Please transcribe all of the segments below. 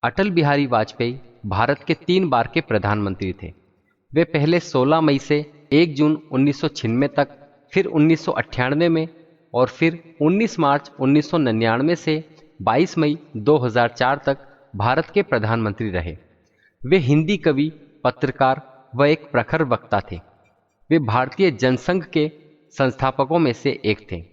अटल बिहारी वाजपेयी भारत के 3 बार के प्रधानमंत्री थे। वे पहले 16 मई से 1 जून 1996 तक, फिर 1998 में और फिर 19 मार्च 1999 से 22 मई 2004 तक भारत के प्रधानमंत्री रहे। वे हिंदी कवि, पत्रकार व एक प्रखर वक्ता थे। वे भारतीय जनसंघ के संस्थापकों में से एक थे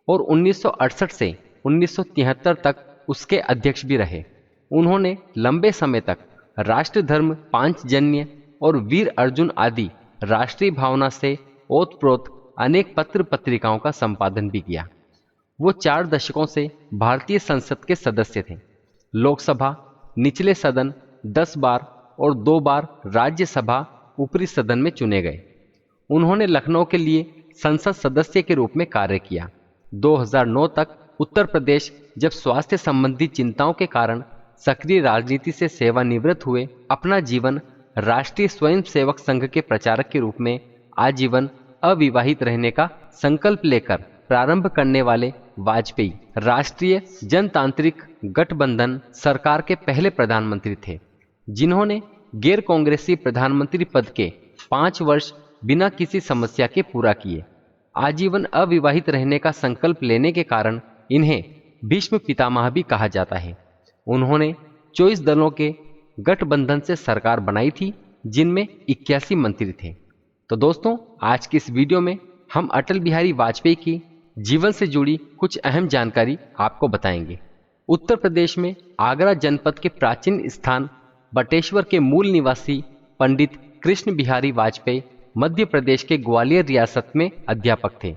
और 1968 से 1973 तक उसके अध्यक्ष भी रहे। उन्होंने लंबे समय तक राष्ट्रधर्म, पांचजन्य और वीर अर्जुन आदि राष्ट्रीय भावना से ओतप्रोत अनेक पत्र पत्रिकाओं का संपादन भी किया। वो 4 दशकों से भारतीय संसद के सदस्य थे। लोकसभा, निचले सदन 10 बार और 2 बार राज्यसभा ऊपरी सदन में चुने गए। उन्होंने लखनऊ के लिए संसद सदस्य के रूप में कार्य किया। 2009 तक उत्तर प्रदेश जब स्वास्थ्य संबंधी चिंताओं के कारण सक्रिय राजनीति से सेवानिवृत्त हुए, अपना जीवन राष्ट्रीय स्वयंसेवक संघ के प्रचारक के रूप में आजीवन अविवाहित रहने का संकल्प लेकर प्रारंभ करने वाले वाजपेयी राष्ट्रीय जनतांत्रिक गठबंधन सरकार के पहले प्रधानमंत्री थे, जिन्होंने गैर कांग्रेसी प्रधानमंत्री पद के 5 वर्ष बिना किसी समस्या के पूरा किए। आजीवन अविवाहित रहने का संकल्प लेने के कारण इन्हें भीष्म पितामह भी कहा जाता है। उन्होंने 24 दलों के गठबंधन से सरकार बनाई थी, जिनमें 81 मंत्री थे। तो दोस्तों, आज की इस वीडियो में हम अटल बिहारी वाजपेयी की जीवन से जुड़ी कुछ अहम जानकारी आपको बताएंगे। उत्तर प्रदेश में आगरा जनपद के प्राचीन स्थान बटेश्वर के मूल निवासी पंडित कृष्ण बिहारी वाजपेयी मध्य प्रदेश के ग्वालियर रियासत में अध्यापक थे।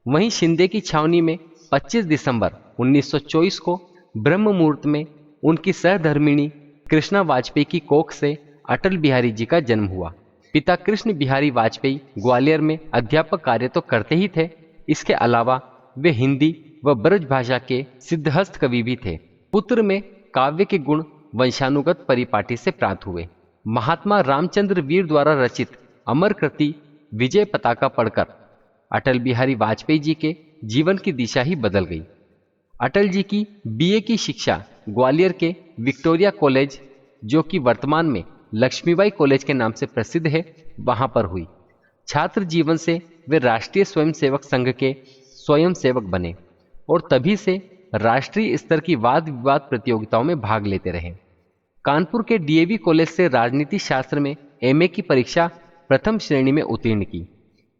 वहीं शिंदे की छावनी में 25 दिसंबर 1924 को ब्रह्म मुहूर्त में उनकी सहधर्मिणी कृष्णा वाजपेयी की कोख से अटल बिहारी जी का जन्म हुआ। पिता कृष्ण बिहारी वाजपेयी ग्वालियर में अध्यापक कार्य तो करते ही थे, इसके अलावा वे हिंदी व ब्रज भाषा के सिद्धहस्त कवि भी थे। पुत्र में काव्य के गुण वंशानुगत परिपाटी से प्राप्त हुए। महात्मा रामचंद्र वीर द्वारा रचित अमर कृति विजय पताका पढ़कर अटल बिहारी वाजपेयी जी के जीवन की दिशा ही बदल गई। अटल जी की बीए की शिक्षा ग्वालियर के विक्टोरिया कॉलेज, जो कि वर्तमान में लक्ष्मीबाई कॉलेज के नाम से प्रसिद्ध है, वहां पर हुई। छात्र जीवन से वे राष्ट्रीय स्वयंसेवक संघ के स्वयंसेवक बने और तभी से राष्ट्रीय स्तर की वाद विवाद प्रतियोगिताओं में भाग लेते रहे। कानपुर के डीएवी कॉलेज से राजनीति शास्त्र में एमए की परीक्षा प्रथम श्रेणी में उत्तीर्ण की।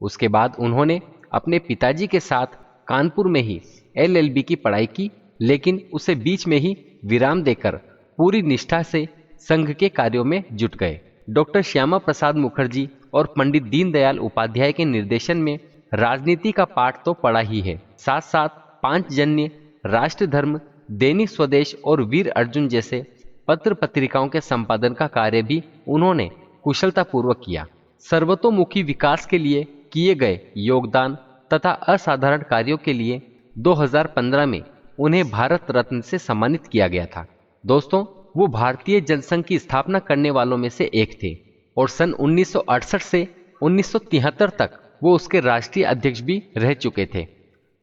उसके बाद उन्होंने अपने पिताजी के साथ कानपुर में ही एलएलबी की पढ़ाई की, लेकिन उसे बीच में ही विराम देकर पूरी निष्ठा से संघ के कार्यों में जुट गए। डॉक्टर श्यामा प्रसाद मुखर्जी और पंडित दीनदयाल उपाध्याय के निर्देशन में राजनीति का पाठ तो पढ़ा ही है, साथ साथ पांचजन्य, राष्ट्रधर्म, दैनिक स्वदेश और वीर अर्जुन जैसे पत्र पत्रिकाओं के संपादन का कार्य भी उन्होंने कुशलतापूर्वक किया। सर्वतोमुखी विकास के लिए किए गए योगदान तथा असाधारण कार्यों के लिए 2015 में उन्हें भारत रत्न से सम्मानित किया गया था। दोस्तों, वो भारतीय जनसंघ की स्थापना करने वालों में से एक थे और सन 1968 से 1973 तक वो उसके राष्ट्रीय अध्यक्ष भी रह चुके थे।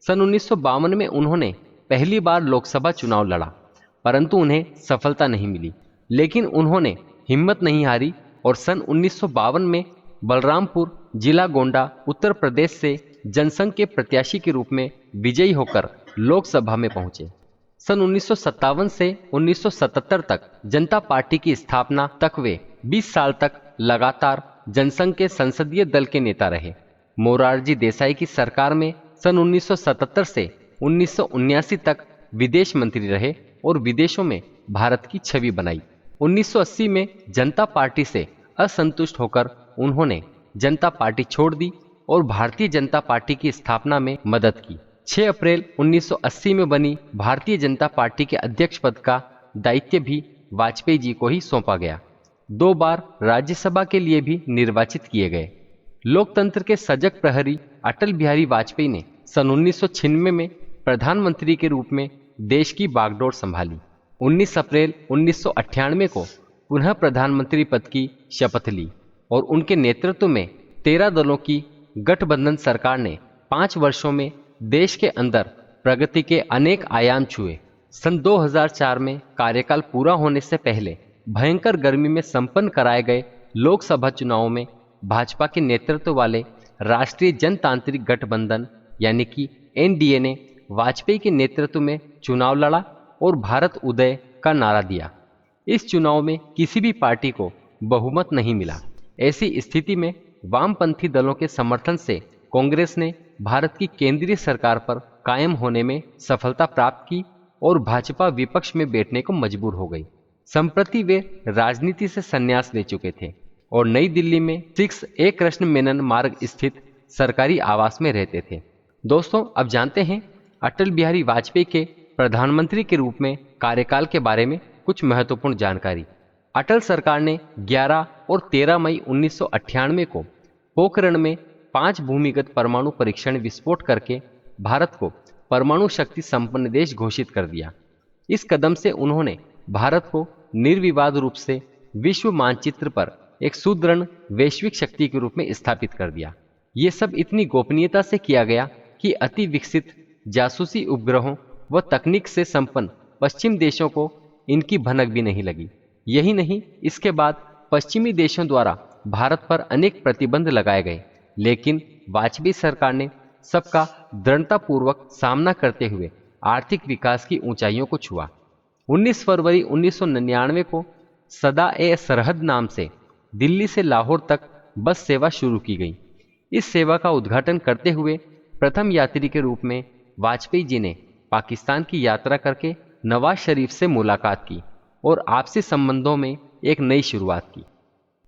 सन 1952 में उन्होंने पहली बार लोकसभा चुनाव लड़ा, परंतु उन्हें सफलता नहीं मिली, लेकिन उन्होंने हिम्मत नहीं हारी और सन 1952 में बलरामपुर जिला गोंडा उत्तर प्रदेश से जनसंघ के प्रत्याशी के रूप में विजयी होकर लोकसभा में पहुंचे। सन 1957 से 1977 तक जनता पार्टी की स्थापना तक वे 20 साल तक लगातार जनसंघ के संसदीय दल के नेता रहे। मोरारजी देसाई की सरकार में सन 1977 से 1979 तक विदेश मंत्री रहे और विदेशों में भारत की छवि बनाई। 1980 में जनता पार्टी से असंतुष्ट होकर उन्होंने जनता पार्टी छोड़ दी और भारतीय जनता पार्टी की स्थापना में मदद की। 6 अप्रैल 1980 में बनी भारतीय जनता पार्टी के अध्यक्ष पद का दायित्व भी वाजपेयी जी को ही सौंपा गया। 2 बार राज्यसभा के लिए भी निर्वाचित किए गए। लोकतंत्र के सजग प्रहरी अटल बिहारी वाजपेयी ने सन 1996 में प्रधानमंत्री के रूप में देश की बागडोर संभाली। 19 अप्रैल 1998 को पुनः प्रधानमंत्री पद की शपथ ली और उनके नेतृत्व में 13 दलों की गठबंधन सरकार ने 5 वर्षों में देश के अंदर प्रगति के अनेक आयाम छुए। सन 2004 में कार्यकाल पूरा होने से पहले भयंकर गर्मी में संपन्न कराए गए लोकसभा चुनावों में भाजपा के नेतृत्व वाले राष्ट्रीय जनतांत्रिक गठबंधन यानी कि एनडीए ने वाजपेयी के नेतृत्व में चुनाव लड़ा और भारत उदय का नारा दिया। इस चुनाव में किसी भी पार्टी को बहुमत नहीं मिला। ऐसी स्थिति में वामपंथी दलों के समर्थन से कांग्रेस ने भारत की केंद्रीय सरकार पर कायम होने में सफलता प्राप्त की और भाजपा विपक्ष में बैठने को मजबूर हो गई। संप्रति वे राजनीति से संन्यास ले चुके थे और नई दिल्ली में 6A कृष्ण मेनन मार्ग स्थित सरकारी आवास में रहते थे। दोस्तों, अब जानते हैं अटल बिहारी वाजपेयी के प्रधानमंत्री के रूप में कार्यकाल के बारे में कुछ महत्वपूर्ण जानकारी। अटल सरकार ने 11 और 13 मई 1998 को पोखरण में 5 भूमिगत परमाणु परीक्षण विस्फोट करके भारत को परमाणु शक्ति संपन्न देश घोषित कर दिया। इस कदम से उन्होंने भारत को निर्विवाद रूप से विश्व मानचित्र पर एक सुदृढ़ वैश्विक शक्ति के रूप में स्थापित कर दिया। ये सब इतनी गोपनीयता से किया गया कि अति विकसित जासूसी उपग्रहों व तकनीक से संपन्न पश्चिम देशों को इनकी भनक भी नहीं लगी। यही नहीं, इसके बाद पश्चिमी देशों द्वारा भारत पर अनेक प्रतिबंध लगाए गए, लेकिन वाजपेयी सरकार ने सबका दृढ़तापूर्वक सामना करते हुए आर्थिक विकास की ऊंचाइयों को छुआ। 19 फरवरी 1999 को सदा ए सरहद नाम से दिल्ली से लाहौर तक बस सेवा शुरू की गई। इस सेवा का उद्घाटन करते हुए प्रथम यात्री के रूप में वाजपेयी जी ने पाकिस्तान की यात्रा करके नवाज शरीफ से मुलाकात की और आपसी संबंधों में एक नई शुरुआत की।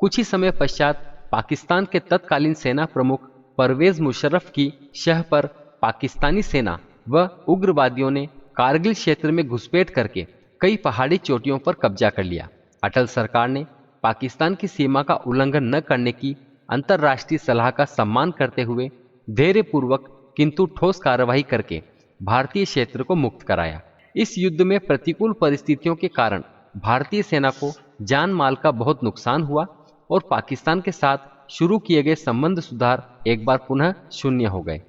कुछ ही समय पश्चात पाकिस्तान के तत्कालीन सेना प्रमुख परवेज मुशर्रफ की शह पर पाकिस्तानी सेना व उग्रवादियों ने कारगिल क्षेत्र में घुसपैठ करके कई पहाड़ी चोटियों पर कब्जा कर लिया। अटल सरकार ने पाकिस्तान की सीमा का उल्लंघन न करने की अंतर्राष्ट्रीय सलाह का सम्मान करते हुए धैर्यपूर्वक किंतु ठोस कार्रवाई करके भारतीय क्षेत्र को मुक्त कराया। इस युद्ध में प्रतिकूल परिस्थितियों के कारण भारतीय सेना को जान माल का बहुत नुकसान हुआ और पाकिस्तान के साथ शुरू किए गए संबंध सुधार एक बार पुनः शून्य हो गए।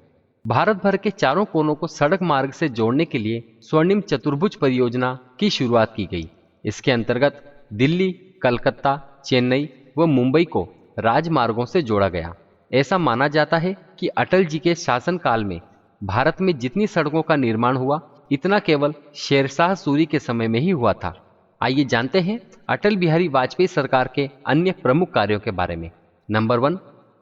भारत भर के चारों कोनों को सड़क मार्ग से जोड़ने के लिए स्वर्णिम चतुर्भुज परियोजना की शुरुआत की गई। इसके अंतर्गत दिल्ली, कलकत्ता, चेन्नई व मुंबई को राजमार्गों से जोड़ा गया। ऐसा माना जाता है कि अटल जी के शासनकाल में भारत में जितनी सड़कों का निर्माण हुआ, इतना केवल शेरशाह सूरी के समय में ही हुआ था। आइए जानते हैं अटल बिहारी वाजपेयी सरकार के अन्य प्रमुख कार्यों के बारे में। नंबर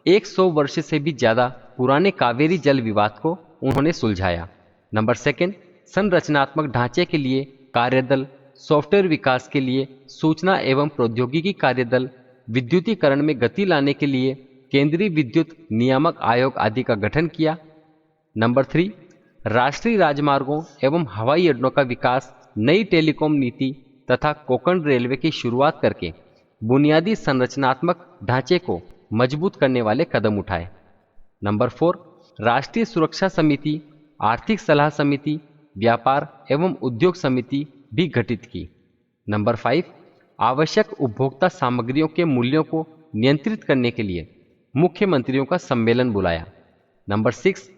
1, 100 वर्ष से भी ज्यादा पुराने कावेरी जल विवाद को उन्होंने सुलझाया। नंबर 2, संरचनात्मक ढांचे के लिए कार्यदल, सॉफ्टवेयर विकास के लिए सूचना एवं प्रौद्योगिकी कार्यदल, विद्युतीकरण में गति लाने के लिए केंद्रीय विद्युत नियामक आयोग आदि का गठन किया। नंबर 3, राष्ट्रीय राजमार्गों एवं हवाई अड्डों का विकास, नई टेलीकॉम नीति तथा कोंकण रेलवे की शुरुआत करके बुनियादी संरचनात्मक ढांचे को मजबूत करने वाले कदम उठाए। नंबर 4, राष्ट्रीय सुरक्षा समिति, आर्थिक सलाह समिति, व्यापार एवं उद्योग समिति भी गठित की। नंबर 5, आवश्यक उपभोक्ता सामग्रियों के मूल्यों को नियंत्रित करने के लिए मुख्यमंत्रियों का सम्मेलन बुलाया। नंबर 6,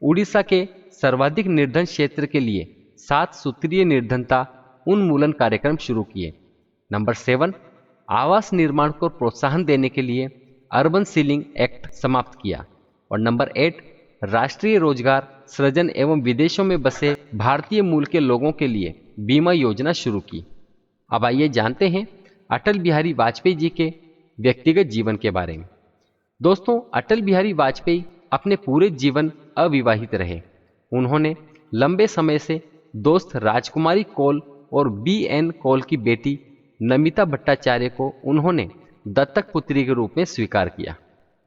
उड़ीसा के सर्वाधिक निर्धन क्षेत्र के लिए 7 सूत्रीय निर्धनता उन्मूलन कार्यक्रम शुरू किए। नंबर 7, आवास निर्माण को प्रोत्साहन देने के लिए अर्बन सीलिंग एक्ट समाप्त किया। और नंबर 8, राष्ट्रीय रोजगार सृजन एवं विदेशों में बसे भारतीय मूल के लोगों के लिए बीमा योजना शुरू की। अब आइए जानते हैं अटल बिहारी वाजपेयी जी के व्यक्तिगत जीवन के बारे में। दोस्तों, अटल बिहारी वाजपेयी अपने पूरे जीवन अविवाहित रहे। उन्होंने लंबे समय से दोस्त राजकुमारी कौल और BN कौल की बेटी नमिता भट्टाचार्य को उन्होंने दत्तक पुत्री के रूप में स्वीकार किया।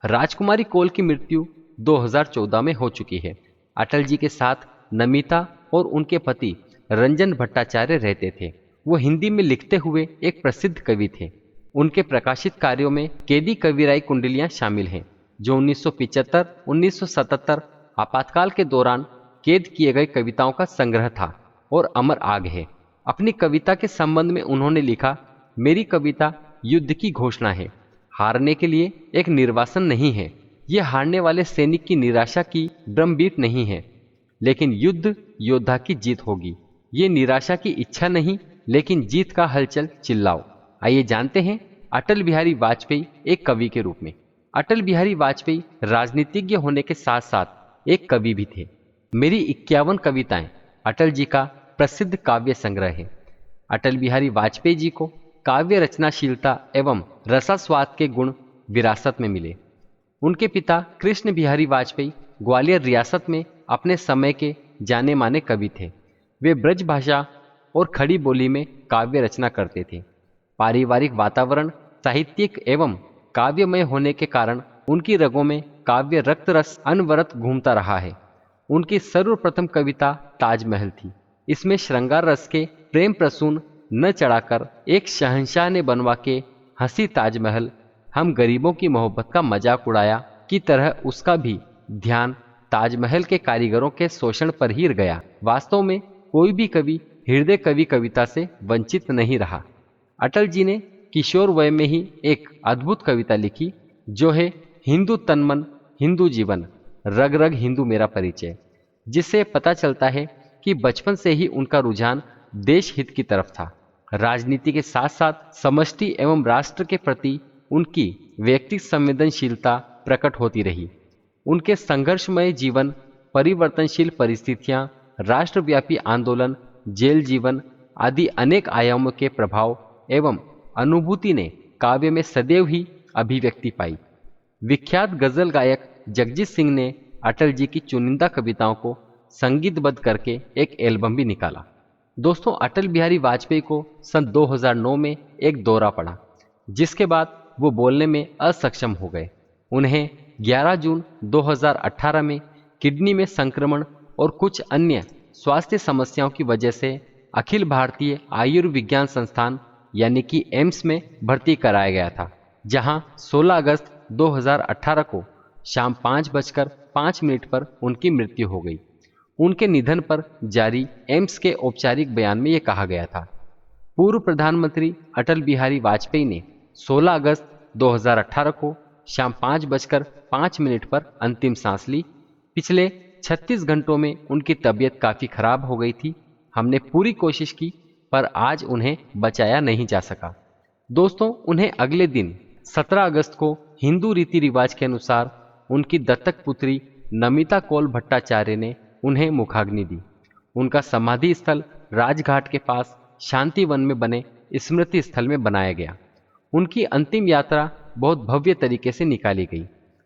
राजकुमारी कौल की मृत्यु 2014 में हो चुकी है। अटल जी के साथ नमिता और उनके पति रंजन भट्टाचार्य रहते थे। वो हिंदी में लिखते हुए एक प्रसिद्ध कवि थे। उनके प्रकाशित कार्यों में कैदी कविराई कुंडलियां शामिल हैं, जो 1975-1977 आपातकाल के दौरान कैद किए गए कविताओं का संग्रह था और अमर आग है। अपनी कविता के संबंध में उन्होंने लिखा, मेरी कविता युद्ध की घोषणा है, हारने के लिए एक निर्वासन नहीं है। यह हारने वाले सैनिक की निराशा की ड्रम बीट नहीं है, लेकिन युद्ध योद्धा की जीत होगी। ये निराशा की इच्छा नहीं, लेकिन जीत का हलचल चिल्लाओ। आइए जानते हैं अटल बिहारी वाजपेयी एक कवि के रूप में। अटल बिहारी वाजपेयी राजनीतिज्ञ होने के साथ साथ एक कवि भी थे। मेरी 51 कविताएं अटल जी का प्रसिद्ध काव्य संग्रह है। अटल बिहारी वाजपेयी जी को काव्य रचनाशीलता एवं रसास्वाद के गुण विरासत में मिले। उनके पिता कृष्ण बिहारी वाजपेयी ग्वालियर रियासत में अपने समय के जाने माने कवि थे। वे ब्रज भाषा और खड़ी बोली में काव्य रचना करते थे। पारिवारिक वातावरण साहित्यिक एवं काव्यमय होने के कारण उनकी रगों में काव्य रक्त रस अनवरत घूमता रहा है। उनकी सर्वप्रथम कविता ताजमहल थी। इसमें श्रृंगार रस के प्रेम प्रसून न चढ़ाकर एक शहंशाह ने बनवा के हंसी ताजमहल, हम गरीबों की मोहब्बत का मजाक उड़ाया की तरह उसका भी ध्यान ताजमहल के कारीगरों के शोषण पर ही गया। वास्तव में कोई भी कवि हृदय कवि कविता से वंचित नहीं रहा। अटल जी ने किशोर वय में ही एक अद्भुत कविता लिखी जो है हिंदू तनमन हिंदू जीवन रग रग हिंदू मेरा परिचय, जिससे पता चलता है कि बचपन से ही उनका रुझान देश हित की तरफ था। राजनीति के साथ साथ समष्टि एवं राष्ट्र के प्रति उनकी व्यक्तिगत संवेदनशीलता प्रकट होती रही। उनके संघर्षमय जीवन, परिवर्तनशील परिस्थितियां, राष्ट्रव्यापी आंदोलन, जेल जीवन आदि अनेक आयामों के प्रभाव एवं अनुभूति ने काव्य में सदैव ही अभिव्यक्ति पाई। विख्यात गजल गायक जगजीत सिंह ने अटल जी की चुनिंदा कविताओं को संगीतबद्ध करके एक एल्बम भी निकाला। दोस्तों, अटल बिहारी वाजपेयी को सन 2009 में एक दौरा पड़ा, जिसके बाद वो बोलने में असक्षम हो गए। उन्हें 11 जून 2018 में किडनी में संक्रमण और कुछ अन्य स्वास्थ्य समस्याओं की वजह से अखिल भारतीय आयुर्विज्ञान संस्थान यानी कि एम्स में भर्ती कराया गया था, जहां 16 अगस्त 2018 को शाम 5:05 पर उनकी मृत्यु हो गई। उनके निधन पर जारी एम्स के औपचारिक बयान में यह कहा गया था, पूर्व प्रधानमंत्री अटल बिहारी वाजपेयी ने 16 अगस्त 2018 को शाम 5:05 पर अंतिम सांस ली। पिछले 36 घंटों में उनकी तबीयत काफी खराब हो गई थी। हमने पूरी कोशिश की पर आज उन्हें बचाया नहीं जा सका। दोस्तों, उन्हें अगले दिन 17 अगस्त को हिंदू रीति रिवाज के अनुसार उनकी दत्तक पुत्री नमिता कौल भट्टाचार्य ने उन्हें मुखाग्नि दी। उनका समाधि स्थल राजघाट के पास शांति वन में बने स्मृति स्थल में बनाया गया। उनकी अंतिम यात्रा बहुत भव्य तरीके से निकाली गई,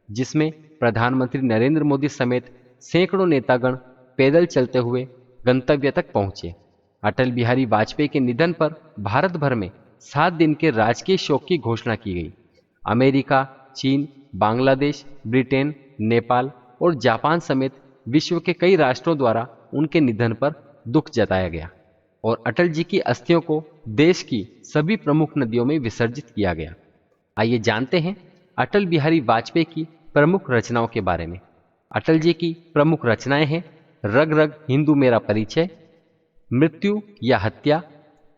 जिसमें प्रधानमंत्री नरेंद्र मोदी समेत सैकड़ों नेतागण पैदल चलते हुए गंतव्य तक पहुंचे। अटल बिहारी वाजपेयी के निधन पर भारत भर में 7 दिन के राजकीय शोक की घोषणा की गई। अमेरिका, चीन, बांग्लादेश, ब्रिटेन, नेपाल और जापान समेत विश्व के कई राष्ट्रों द्वारा उनके निधन पर दुख जताया गया और अटल जी की अस्थियों को देश की सभी प्रमुख नदियों में विसर्जित किया गया। आइए जानते हैं अटल बिहारी वाजपेयी की प्रमुख रचनाओं के बारे में। अटल जी की प्रमुख रचनाएं हैं रग रग हिंदू मेरा परिचय, मृत्यु या हत्या,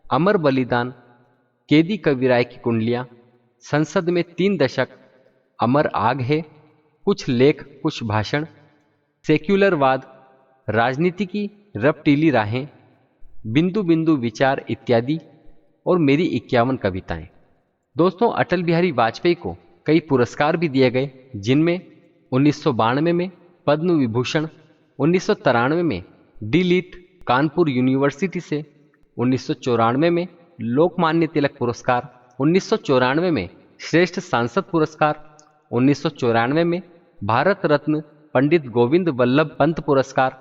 अमर बलिदान, केदी कविराय की कुंडलियां, संसद में 3 दशक, अमर आग है, कुछ लेख कुछ भाषण, सेक्युलरवाद, राजनीति की रपटीली राहें, बिंदु बिंदु विचार इत्यादि और मेरी 51 कविताएं। दोस्तों, अटल बिहारी वाजपेयी को कई पुरस्कार भी दिए गए, जिनमें 1992 में पद्म विभूषण, 1993 में डी.लिट कानपुर यूनिवर्सिटी से, 1994 में लोकमान्य तिलक पुरस्कार, 1994 में श्रेष्ठ सांसद पुरस्कार, 1994 में भारत रत्न पंडित गोविंद वल्लभ पंत पुरस्कार,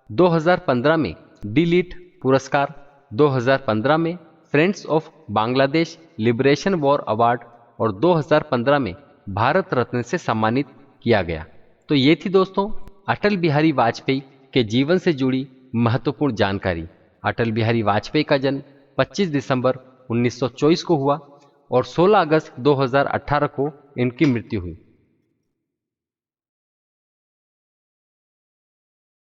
2015 में डी.लिट पुरस्कार, 2015 में friends of Bangladesh liberation war award और 2015 में भारत रत्न से सम्मानित किया गया। तो ये थी दोस्तों अटल बिहारी वाजपेयी के जीवन से जुड़ी महत्वपूर्ण जानकारी। अटल बिहारी वाजपेयी का जन्म 25 दिसंबर 1924 को हुआ और 16 अगस्त 2018 को इनकी मृत्यु हुई।